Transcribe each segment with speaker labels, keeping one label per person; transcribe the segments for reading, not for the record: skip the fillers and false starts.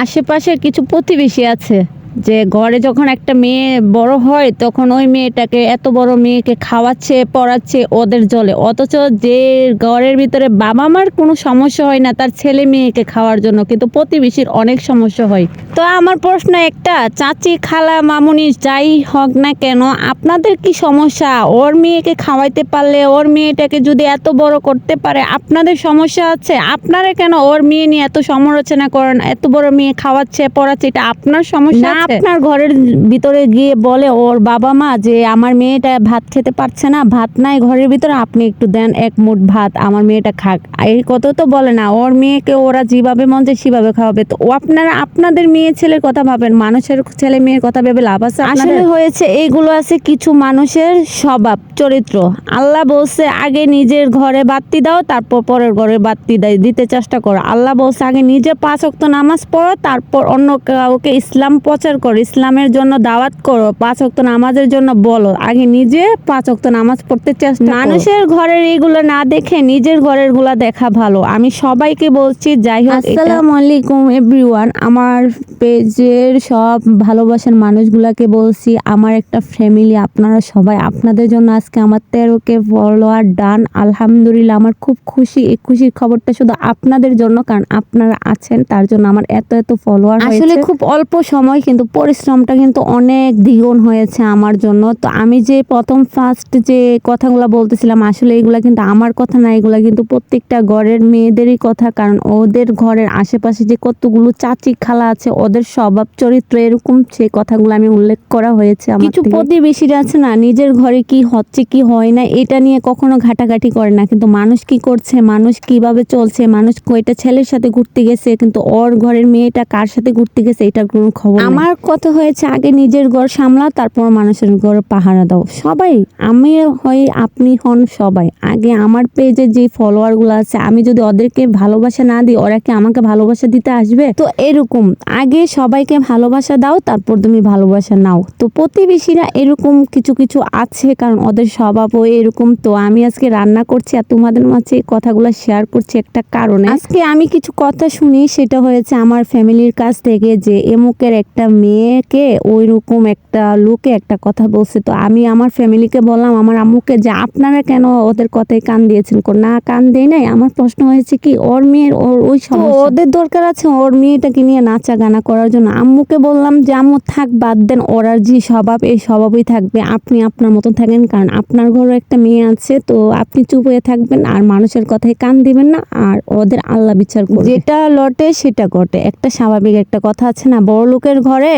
Speaker 1: আশেপাশের কিছু প্রতিবেশী আছে যে ঘরে যখন একটা মেয়ে বড় হয় তখন ওই মেয়েটাকে এত বড় মেয়েকে খাওয়াচ্ছে পড়াচ্ছে ওদের জলে, অথচ যে ঘরের ভিতরে বাবা মার কোনো সমস্যা হয় না তার ছেলে মেয়েকে খাওয়ার জন্য কিন্তু প্রতিবেশীর অনেক সমস্যা হয়। তো আমার প্রশ্ন একটা, চাচি খালা মামুনি যাই হোক না কেন আপনাদের কি সমস্যা? ওর মেয়েকে খাওয়াইতে পারলে ওর মেয়েটাকে যদি এত বড় করতে পারে আপনাদের সমস্যা আছে? আপনারা কেন ওর মেয়ে নিয়ে এত সমালোচনা করেন? এত বড় মেয়ে খাওয়াচ্ছে পড়াচ্ছে, এটা আপনার সমস্যা না? আপনার ঘরের ভিতরে গিয়ে বলে ওর বাবা মা যে আমার মেয়েটা ভাত খেতে পারছে না, ভাত নাই ঘরের ভিতরে, আপনি একটু দেন এক মুঠ ভাত আমার মেয়েটা খাক। এই কথা তো বলে না, ওর মেয়েকে ওরা যেভাবে মন চায় সেভাবে খাওয়াবে। তো আপনারা আপনাদের মেয়ে ছেলের কথা ভাবেন, মানুষের ছেলে মেয়ের কথা ভেবে লাভ আছে? আসলে হয়েছে এইগুলো আছে কিছু মানুষের স্বভাব চরিত্র। আল্লাহ বলছে আগে নিজের ঘরে বাতি দাও তারপর পরের ঘরে বাতি দিতে চেষ্টা করো। আল্লাহ বলছে আগে নিজে 5 ওয়াক্ত নামাজ পড়ো তারপর অন্য কাউকে ইসলাম প্রচার করো, ইসলামের জন্য দাওয়াত করো, 5 ওয়াক্ত নামাজের জন্য বলো, আগে নিজে 5 ওয়াক্ত নামাজ পড়তে চেষ্টা করো। মানুষের ঘরের এইগুলো না দেখে নিজের ঘরের গুলা দেখা ভালো। আমি সবাইকে বলছি, যাই হোক, আসসালামু আলাইকুম এভরিওয়ান। আমার পেজের সব ভালোবাসার মানুষগুলাকে বলছি, আমার একটা ফ্যামিলি আপনারা সবাই, আপনাদের জন্য আজকে আমার 13K ফলোয়ার ডান। আলহামদুলিল্লাহ, আমার খুব খুশি। এই খুশির খবরটা শুধু আপনাদের জন্য, কারণ আপনারা আছেন তার জন্য আমার এত ফলোয়ার হয়েছে। আসলে খুব অল্প সময় কিন্তু পরিশ্রমটা কিন্তু অনেক দ্বিগুণ হয়েছে আমার জন্য। তো আমি যে প্রথম ফার্স্ট যে কথাগুলো বলতেছিলাম আসলে এগুলা কিন্তু আমার কথা না, এগুলা কিন্তু প্রত্যেকটা ঘরের মেয়েদেরই কথা, কারণ ওদের ঘরের আশেপাশে যে কতগুলো চাচি খালা আছে ওদের স্বভাব চরিত্র এরকম, সেই কথাগুলো আমি উল্লেখ করা হয়েছে। কিছু প্রতিবেশীরা আছে না, নিজের ঘরে কি হচ্ছে কি হয় না এটা নিয়ে কখনো ঘাটাঘাটি করে না, কিন্তু মানুষ কি করছে, মানুষ কিভাবে চলছে, মানুষ কয়টা ছেলের সাথে ঘুরতে গেছে, কিন্তু ওর ঘরের মেয়েটা কার সাথে ঘুরতে গেছে এটার কোনো খবর। আমার কথা হয়েছে আগে নিজের ঘর সামলাও তারপর মানুষের ঘর পাহারা দাও। সবাই, আমি হই আপনি হন, সবাই আগে আমার পেজে যে ফলোয়ার গুলো আছে আমি যদি ওদেরকে ভালোবাসা না দিই ওরা কি আমাকে ভালোবাসা দিতে আসবে? তো এরকম আগে সবাইকে ভালোবাসা দাও তারপর তুমি ভালোবাসা নাও। তো প্রতিবেশীরা এরকম কিছু কিছু আছে, কারণ ওদের স্বভাবও এরকম। তো আমি আজকে রান্না করছি আর তোমাদের মাঝে কথাগুলো শেয়ার করছি একটা কারণে। আজকে আমি কিছু কথা শুনি, সেটা হয়েছে আমার ফ্যামিলির কাছ থেকে, যে এমুকের একটা মেয়েকে ওইরকম একটা লোকে একটা কথা বলছে। তো আমি আমার ফ্যামিলিকে বললাম, আমার আম্মুকে, যে আপনারা কেন ওদের কথায় কান দিয়েছেন? না, কান দেই নাই। আমার প্রশ্ন হয়েছে কি ওর মেয়ের ওই সমস্যা, ওদের দরকার আছে ওর মেয়েটাকে নিয়ে নাচা গানা করার জন্য। আম্মুকে বললাম যে আম্মু থাক, বাদ দেন, ওরার যে স্বভাব এই স্বভাবই থাকবে, আপনি আপনার মতন থাকেন, কারণ আপনার ঘরে একটা মেয়ে আছে। তো আপনি চুপ হয়ে থাকবেন আর মানুষের কথায় কান দিবেন না, আর ওদের আল্লাহ বিচার করবে, যেটা লটে সেটা ঘটে। একটা স্বাভাবিক একটা কথা আছে না, বড় লোকের ঘরে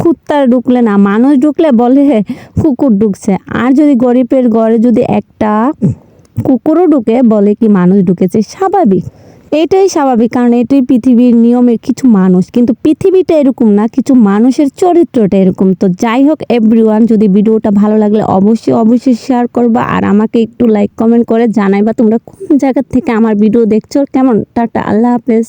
Speaker 1: কুত্তা ঢুকলে না মানুষ ঢুকলে বলে কুকুর ঢুকছে, আর যদি গরিবের ঘরে যদি একটা কুকুরও ঢুকে বলে কি মানুষ ঢুকেছে। স্বাভাবিক, এটাই স্বাভাবিক, কারণ এটাই পৃথিবীর নিয়মের। কিছু মানুষ, কিন্তু পৃথিবীটা এরকম না, কিছু মানুষের চরিত্রটা এরকম। তো যাই হোক এভরিওয়ান, যদি ভিডিওটা ভালো লাগলে অবশ্যই শেয়ার করবা, আর আমাকে একটু লাইক কমেন্ট করে জানাইবা তোমরা কোন জায়গা থেকে আমার ভিডিও দেখছো। কেমন? টাটা, আল্লাহ হাফেজ।